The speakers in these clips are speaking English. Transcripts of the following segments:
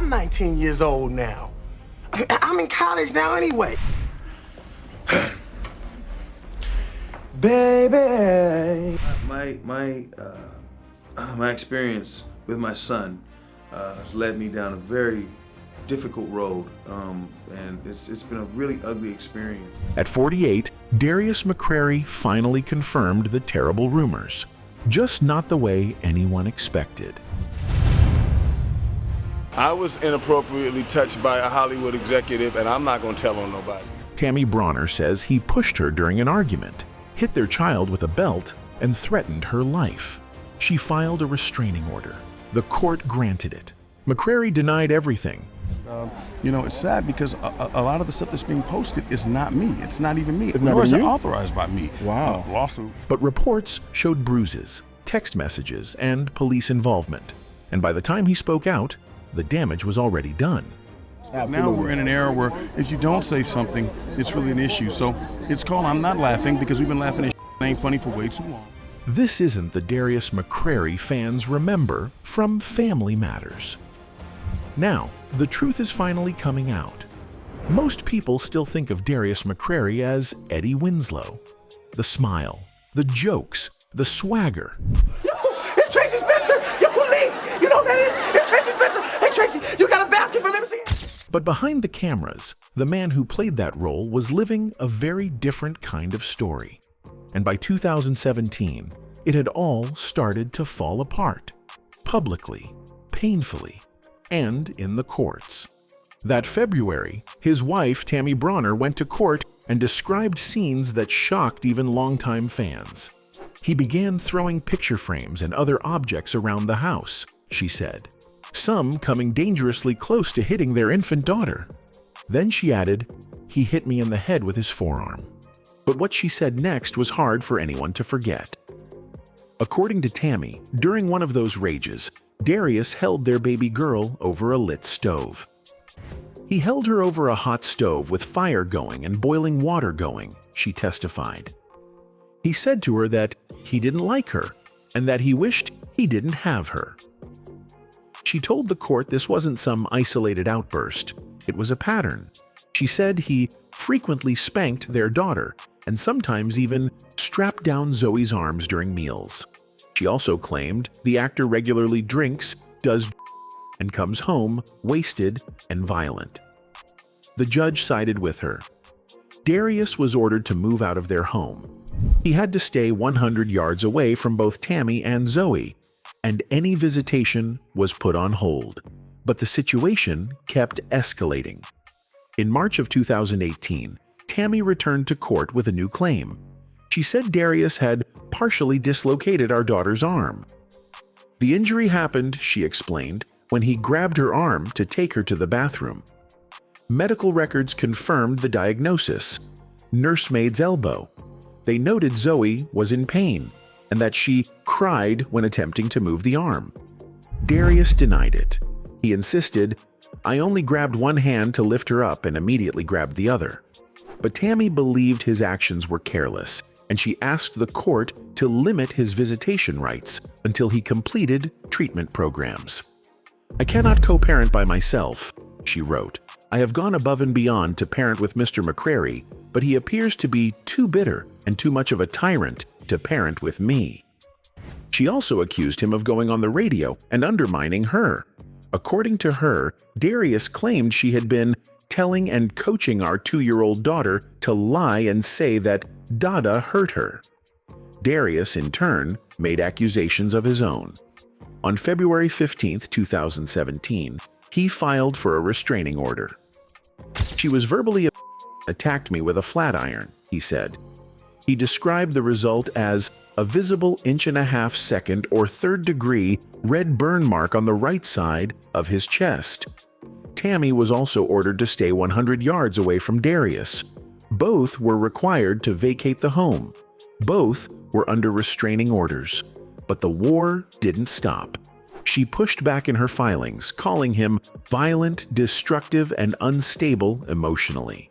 I'm 19 years old now. I'm in college now anyway. Baby. My experience with my son led me down a very difficult road, and it's been a really ugly experience. At 48, Darius McCrary finally confirmed the terrible rumors, just not the way anyone expected. I was inappropriately touched by a Hollywood executive, and I'm not going to tell on nobody. Tammy Brawner says he pushed her during an argument, hit their child with a belt, and threatened her life. She filed a restraining order. The court granted it. McCrary denied everything. You know, it's sad because a lot of the stuff that's being posted is not me. It's not even me. It's Nor is it you? authorized by me. Wow. Lawsuit. But reports showed bruises, text messages, and police involvement. And by the time he spoke out, the damage was already done. Absolutely. Now we're in an era where if you don't say something, it's really an issue. So it's called I'm Not Laughing, because we've been laughing at that ain't funny for way too long. This isn't the Darius McCrary fans remember from Family Matters. Now, the truth is finally coming out. Most people still think of Darius McCrary as Eddie Winslow. The smile, the jokes, the swagger. Yo, it's Tracy Spencer! Yo, leave! You know who that is? It's Tracy Spencer! Hey, Tracy, you got a basket from MC? But behind the cameras, the man who played that role was living a very different kind of story. And by 2017, it had all started to fall apart. Publicly, painfully, and in the courts. That February, his wife, Tammy Brawner, went to court and described scenes that shocked even longtime fans. He began throwing picture frames and other objects around the house, she said, some coming dangerously close to hitting their infant daughter. Then she added, "He hit me in the head with his forearm." But what she said next was hard for anyone to forget. According to Tammy, during one of those rages, Darius held their baby girl over a lit stove. He held her over a hot stove with fire going and boiling water going, she testified. He said to her that he didn't like her and that he wished he didn't have her. She told the court this wasn't some isolated outburst. It was a pattern. She said he frequently spanked their daughter and sometimes even strapped down Zoe's arms during meals. She also claimed the actor regularly drinks, does and comes home wasted and violent. The judge sided with her. Darius was ordered to move out of their home. He had to stay 100 yards away from both Tammy and Zoe, and any visitation was put on hold. But the situation kept escalating. In March of 2018, Tammy returned to court with a new claim. She said Darius had partially dislocated our daughter's arm. The injury happened, she explained, when he grabbed her arm to take her to the bathroom. Medical records confirmed the diagnosis: nursemaid's elbow. They noted Zoe was in pain and that she cried when attempting to move the arm. Darius denied it. He insisted, "I only grabbed one hand to lift her up and immediately grabbed the other." But Tammy believed his actions were careless, and she asked the court to limit his visitation rights until he completed treatment programs. "I cannot co-parent by myself," she wrote. "I have gone above and beyond to parent with Mr. McCrary, but he appears to be too bitter and too much of a tyrant to parent with me." She also accused him of going on the radio and undermining her. According to her, Darius claimed she had been telling and coaching our 2-year-old daughter to lie and say that Dada hurt her. Darius, in turn, made accusations of his own. On February 15, 2017, he filed for a restraining order. "She was verbally attacked me with a flat iron," he said. He described the result as a visible 1.5 second or 3rd-degree red burn mark on the right side of his chest. Tammy was also ordered to stay 100 yards away from Darius. Both were required to vacate the home. Both were under restraining orders. But the war didn't stop. She pushed back in her filings, calling him violent, destructive, and unstable emotionally.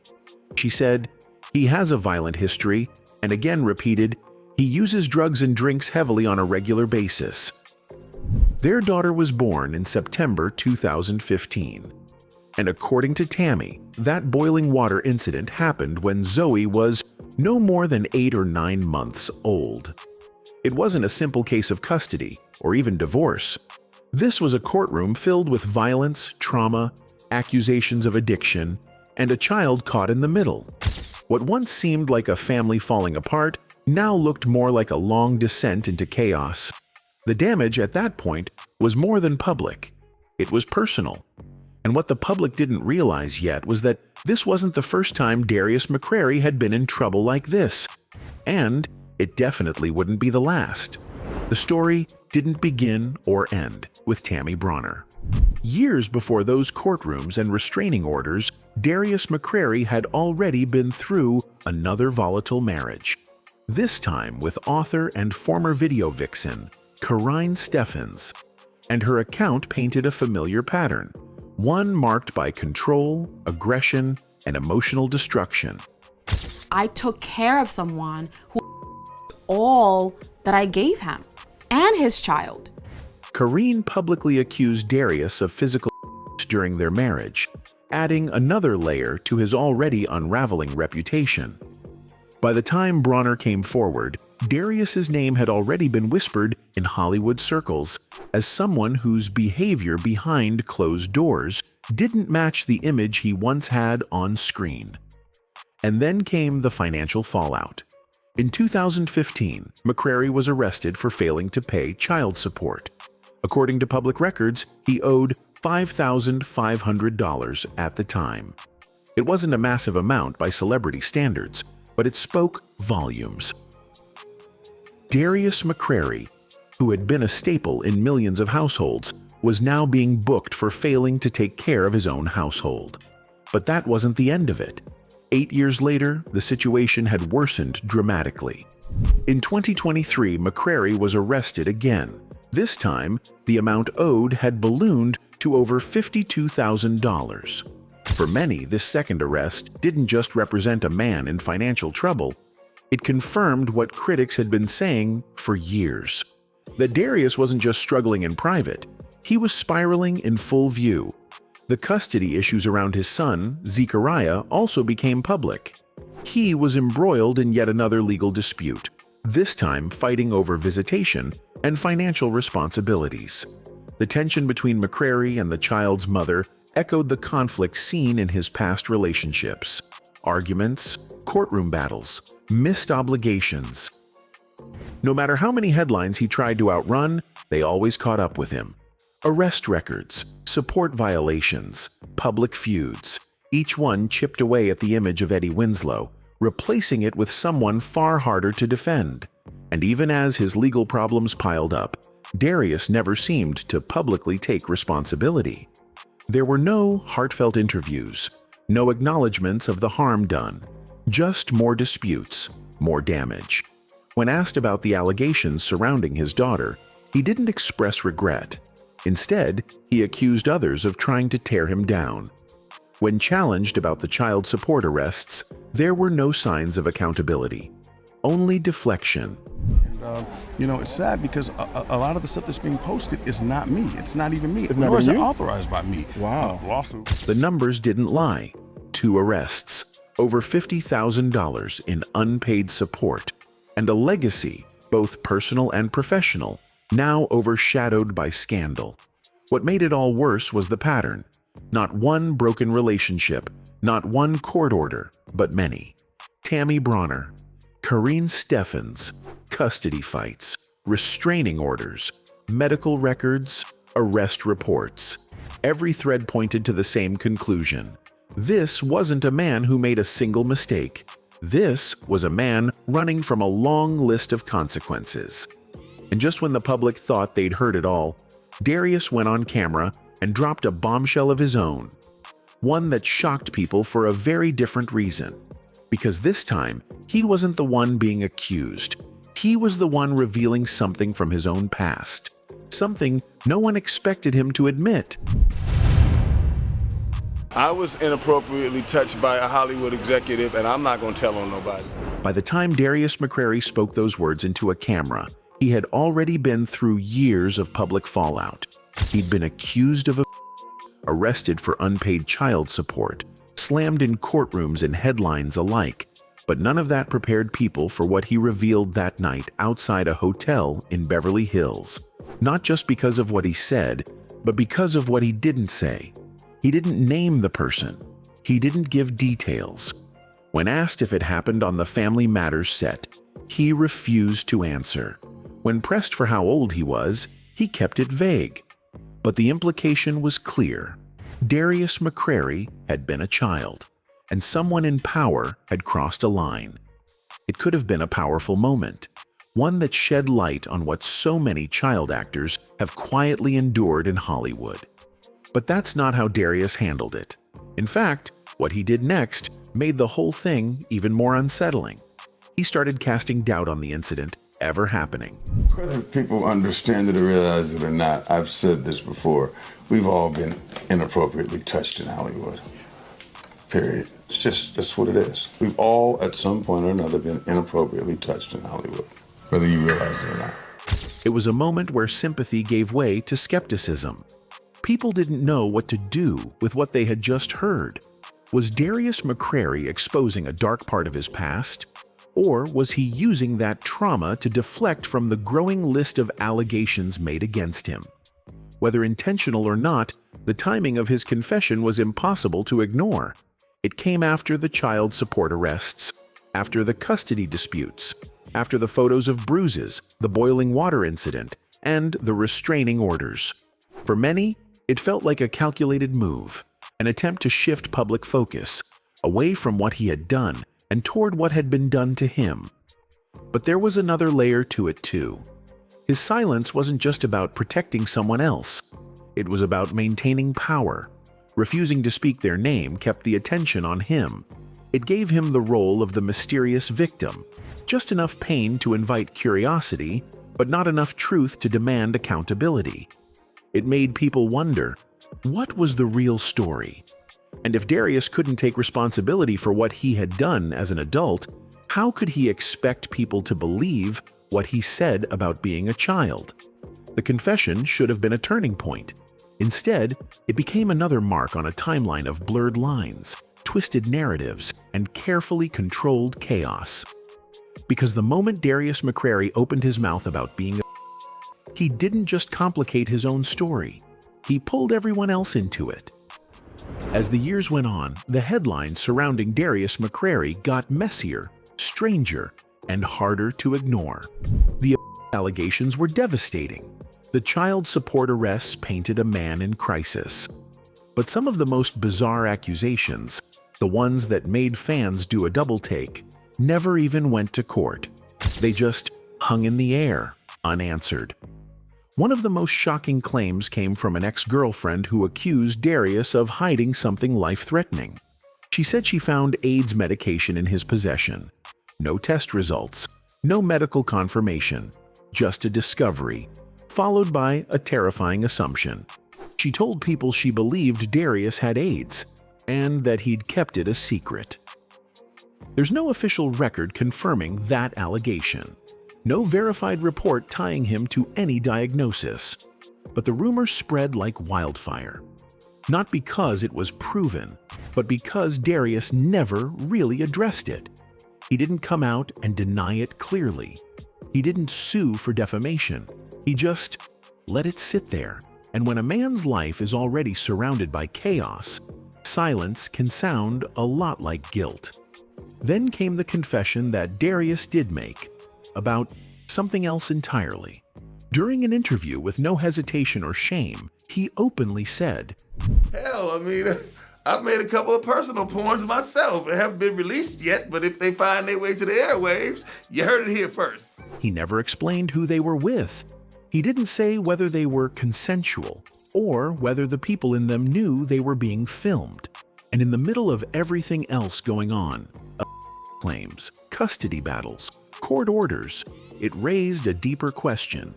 She said, "He has a violent history," and again repeated, "He uses drugs and drinks heavily on a regular basis." Their daughter was born in September 2015. And according to Tammy, that boiling water incident happened when Zoe was no more than 8 or 9 months old. It wasn't a simple case of custody or even divorce. This was a courtroom filled with violence, trauma, accusations of addiction, and a child caught in the middle. What once seemed like a family falling apart now looked more like a long descent into chaos. The damage at that point was more than public. It was personal. And what the public didn't realize yet was that this wasn't the first time Darius McCrary had been in trouble like this. And it definitely wouldn't be the last. The story didn't begin or end with Tammy Brawner. Years before those courtrooms and restraining orders, Darius McCrary had already been through another volatile marriage. This time with author and former video vixen, Karine Steffens. And her account painted a familiar pattern, one marked by control, aggression, and emotional destruction. I took care of someone who all that I gave him and his child. Karine publicly accused Darius of physical during their marriage, adding another layer to his already unraveling reputation. By the time Brawner came forward, Darius's name had already been whispered in Hollywood circles as someone whose behavior behind closed doors didn't match the image he once had on screen. And then came the financial fallout. In 2015, McCrary was arrested for failing to pay child support. According to public records, he owed $5,500 at the time. It wasn't a massive amount by celebrity standards, but it spoke volumes. Darius McCrary, who had been a staple in millions of households, was now being booked for failing to take care of his own household. But that wasn't the end of it. 8 years later, the situation had worsened dramatically. In 2023, McCrary was arrested again. This time, the amount owed had ballooned to over $52,000. For many, this second arrest didn't just represent a man in financial trouble. It confirmed what critics had been saying for years. That Darius wasn't just struggling in private, he was spiraling in full view. The custody issues around his son, Zechariah, also became public. He was embroiled in yet another legal dispute, this time fighting over visitation and financial responsibilities. The tension between McCrary and the child's mother echoed the conflict seen in his past relationships. Arguments, courtroom battles, missed obligations. No matter how many headlines he tried to outrun, they always caught up with him. Arrest records, support violations, public feuds, each one chipped away at the image of Eddie Winslow, replacing it with someone far harder to defend. And even as his legal problems piled up, Darius never seemed to publicly take responsibility. There were no heartfelt interviews, no acknowledgments of the harm done, just more disputes, more damage. When asked about the allegations surrounding his daughter, he didn't express regret. Instead, he accused others of trying to tear him down. When challenged about the child support arrests, there were no signs of accountability, only deflection. It's sad because a lot of the stuff that's being posted is not me. It's not even me. It's Nor not is it you? authorized by me. Wow. Lawsuit. The numbers didn't lie. 2 arrests, over $50,000 in unpaid support, and a legacy, both personal and professional, now overshadowed by scandal. What made it all worse was the pattern. Not one broken relationship, not one court order, but many. Tammy Brawner, Karine Steffens, custody fights, restraining orders, medical records, arrest reports. Every thread pointed to the same conclusion. This wasn't a man who made a single mistake. This was a man running from a long list of consequences. And just when the public thought they'd heard it all, Darius went on camera and dropped a bombshell of his own. One that shocked people for a very different reason. Because this time, he wasn't the one being accused. He was the one revealing something from his own past. Something no one expected him to admit. I was inappropriately touched by a Hollywood executive, and I'm not going to tell on nobody. By the time Darius McCrary spoke those words into a camera, He had already been through years of public fallout. He'd been accused of arrested for unpaid child support, slammed in courtrooms and headlines alike, but none of that prepared people for what he revealed that night outside a hotel in Beverly Hills. Not just because of what he said, but because of what he didn't say. He didn't name the person. He didn't give details. When asked if it happened on the Family Matters set, he refused to answer. When pressed for how old he was, he kept it vague. But the implication was clear. Darius McCrary had been a child, and someone in power had crossed a line. It could have been a powerful moment, one that shed light on what so many child actors have quietly endured in Hollywood. But that's not how Darius handled it. In fact, what he did next made the whole thing even more unsettling. He started casting doubt on the incident ever happening. Whether people understand it or realize it or not, I've said this before, we've all been inappropriately touched in Hollywood. Period. That's what it is. We've all, at some point or another, been inappropriately touched in Hollywood, whether you realize it or not. It was a moment where sympathy gave way to skepticism. People didn't know what to do with what they had just heard. Was Darius McCrary exposing a dark part of his past? Or was he using that trauma to deflect from the growing list of allegations made against him? Whether intentional or not, the timing of his confession was impossible to ignore. It came after the child support arrests, after the custody disputes, after the photos of bruises, the boiling water incident, and the restraining orders. For many, it felt like a calculated move, an attempt to shift public focus away from what he had done and toward what had been done to him. But there was another layer to it too. His silence wasn't just about protecting someone else. It was about maintaining power. Refusing to speak their name kept the attention on him. It gave him the role of the mysterious victim, just enough pain to invite curiosity, but not enough truth to demand accountability. It made people wonder, what was the real story? And if Darius couldn't take responsibility for what he had done as an adult, how could he expect people to believe what he said about being a child? The confession should have been a turning point. Instead, it became another mark on a timeline of blurred lines, twisted narratives, and carefully controlled chaos. Because the moment Darius McCrary opened his mouth about being he didn't just complicate his own story, he pulled everyone else into it. As the years went on, the headlines surrounding Darius McCrary got messier, stranger, and harder to ignore. The allegations were devastating. The child support arrests painted a man in crisis. But some of the most bizarre accusations, the ones that made fans do a double take, never even went to court. They just hung in the air, unanswered. One of the most shocking claims came from an ex-girlfriend who accused Darius of hiding something life-threatening. She said she found AIDS medication in his possession. No test results, no medical confirmation, just a discovery, followed by a terrifying assumption. She told people she believed Darius had AIDS, and that he'd kept it a secret. There's no official record confirming that allegation. No verified report tying him to any diagnosis. But the rumor spread like wildfire. Not because it was proven, but because Darius never really addressed it. He didn't come out and deny it clearly. He didn't sue for defamation. He just let it sit there. And when a man's life is already surrounded by chaos, silence can sound a lot like guilt. Then came the confession that Darius did make, about something else entirely. During an interview with no hesitation or shame, he openly said, Hell, I mean, I've made a couple of personal porns myself. They haven't been released yet, but if they find their way to the airwaves, you heard it here first. He never explained who they were with. He didn't say whether they were consensual or whether the people in them knew they were being filmed. And in the middle of everything else going on, claims, custody battles, court orders, it raised a deeper question.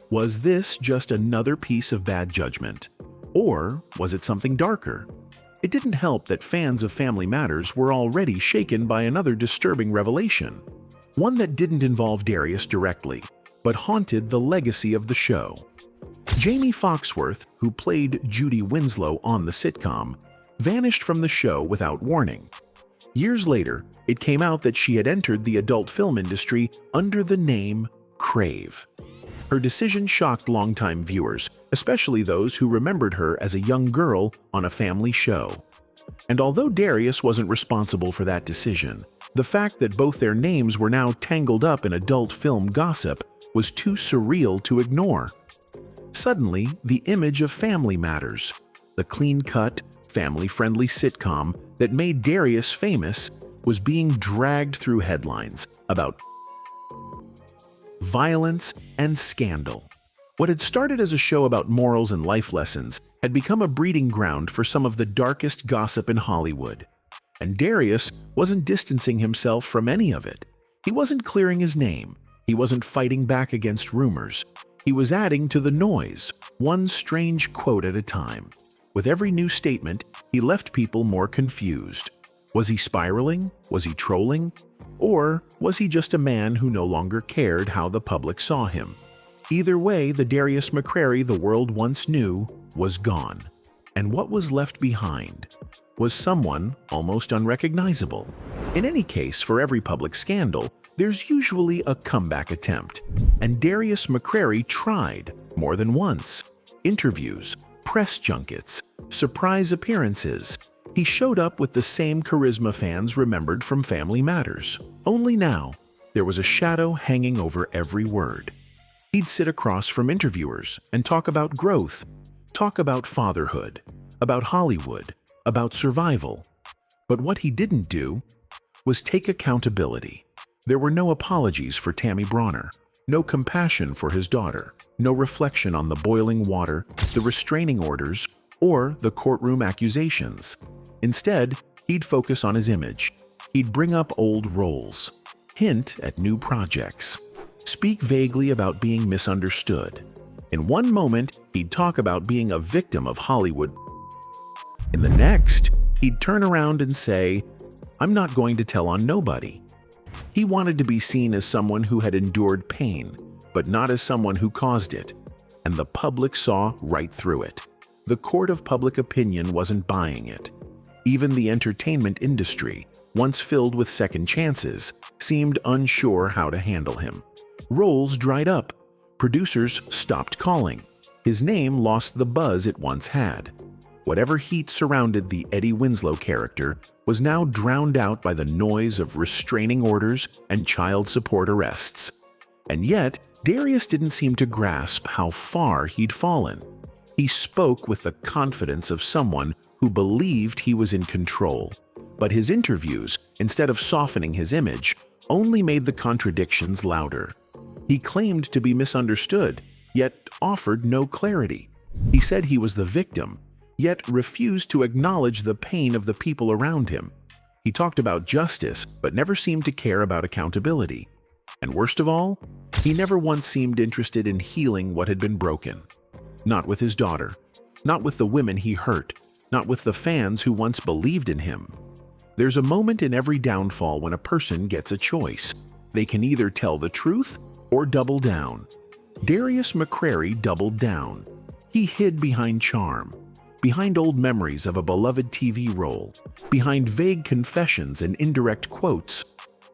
Was this just another piece of bad judgment? Or was it something darker? It didn't help that fans of Family Matters were already shaken by another disturbing revelation. One that didn't involve Darius directly, but haunted the legacy of the show. Jamie Foxworth, who played Judy Winslow on the sitcom, vanished from the show without warning. Years later, it came out that she had entered the adult film industry under the name Crave. Her decision shocked longtime viewers, especially those who remembered her as a young girl on a family show. And although Darius wasn't responsible for that decision, the fact that both their names were now tangled up in adult film gossip was too surreal to ignore. Suddenly, the image of Family Matters, the clean-cut, family-friendly sitcom that made Darius famous, was being dragged through headlines about violence and scandal. What had started as a show about morals and life lessons had become a breeding ground for some of the darkest gossip in Hollywood. And Darius wasn't distancing himself from any of it. He wasn't clearing his name. He wasn't fighting back against rumors. He was adding to the noise, one strange quote at a time. With every new statement, he left people more confused. Was he spiraling? Was he trolling? Or was he just a man who no longer cared how the public saw him? Either way, the Darius McCrary the world once knew was gone. And what was left behind was someone almost unrecognizable. In any case, for every public scandal, there's usually a comeback attempt. And Darius McCrary tried more than once. Interviews, press junkets, surprise appearances. He showed up with the same charisma fans remembered from Family Matters. Only now, there was a shadow hanging over every word. He'd sit across from interviewers and talk about growth, talk about fatherhood, about Hollywood, about survival. But what he didn't do was take accountability. There were no apologies for Tammy Brawner, no compassion for his daughter, no reflection on the boiling water, the restraining orders, or the courtroom accusations. Instead, he'd focus on his image. He'd bring up old roles, hint at new projects, speak vaguely about being misunderstood. In one moment, he'd talk about being a victim of Hollywood. In the next, he'd turn around and say, "I'm not going to tell on nobody." He wanted to be seen as someone who had endured pain, but not as someone who caused it. And the public saw right through it. The court of public opinion wasn't buying it. Even the entertainment industry, once filled with second chances, seemed unsure how to handle him. Roles dried up. Producers stopped calling. His name lost the buzz it once had. Whatever heat surrounded the Eddie Winslow character was now drowned out by the noise of restraining orders and child support arrests. And yet, Darius didn't seem to grasp how far he'd fallen. He spoke with the confidence of someone who believed he was in control. But his interviews, instead of softening his image, only made the contradictions louder. He claimed to be misunderstood, yet offered no clarity. He said he was the victim, yet refused to acknowledge the pain of the people around him. He talked about justice, but never seemed to care about accountability. And worst of all, he never once seemed interested in healing what had been broken. Not with his daughter, not with the women he hurt, not with the fans who once believed in him. There's a moment in every downfall when a person gets a choice. They can either tell the truth or double down. Darius McCrary doubled down. He hid behind charm, behind old memories of a beloved TV role, behind vague confessions and indirect quotes.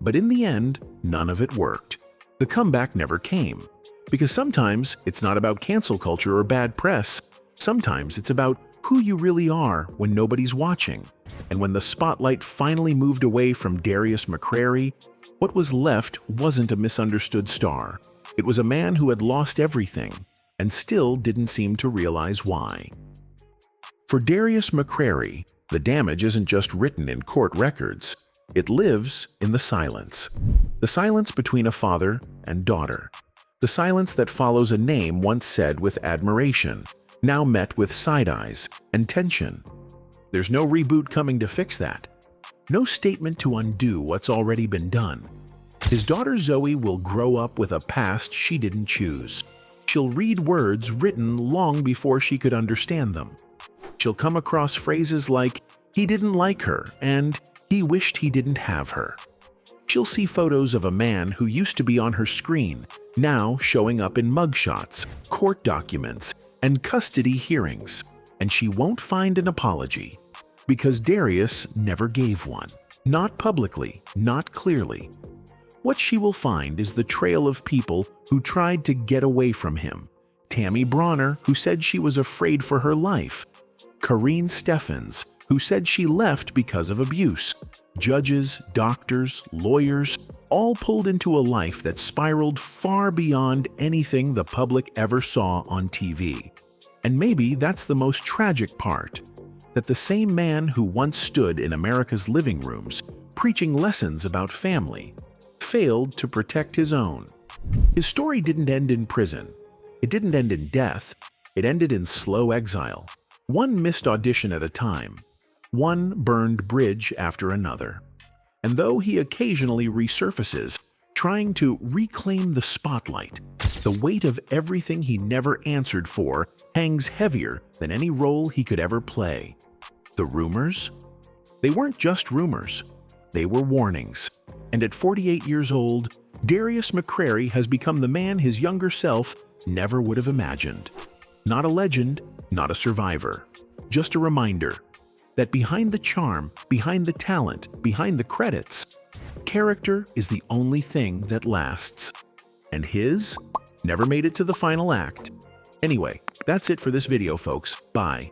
But in the end, none of it worked. The comeback never came. Because sometimes it's not about cancel culture or bad press. Sometimes it's about who you really are when nobody's watching. And when the spotlight finally moved away from Darius McCrary, what was left wasn't a misunderstood star. It was a man who had lost everything and still didn't seem to realize why. For Darius McCrary, the damage isn't just written in court records. It lives in the silence. The silence between a father and daughter. The silence that follows a name once said with admiration, now met with side eyes and tension. There's no reboot coming to fix that. No statement to undo what's already been done. His daughter Zoe will grow up with a past she didn't choose. She'll read words written long before she could understand them. She'll come across phrases like, "He didn't like her," and "He wished he didn't have her." She'll see photos of a man who used to be on her screen now showing up in mugshots, court documents, and custody hearings. And she won't find an apology, because Darius never gave one. Not publicly, not clearly. What she will find is the trail of people who tried to get away from him. Tammy Brawner, who said she was afraid for her life. Kareen Steffens, who said she left because of abuse. Judges, doctors, lawyers, all pulled into a life that spiraled far beyond anything the public ever saw on TV. And maybe that's the most tragic part, that the same man who once stood in America's living rooms preaching lessons about family failed to protect his own. His story didn't end in prison. It didn't end in death. It ended in slow exile. One missed audition at a time. One burned bridge after another. And though he occasionally resurfaces, trying to reclaim the spotlight, the weight of everything he never answered for hangs heavier than any role he could ever play. The rumors? They weren't just rumors. They were warnings. And at 48 years old, Darius McCrary has become the man his younger self never would have imagined. Not a legend, not a survivor. Just a reminder that behind the charm, behind the talent, behind the credits, character is the only thing that lasts. And his never made it to the final act. Anyway, that's it for this video, folks. Bye.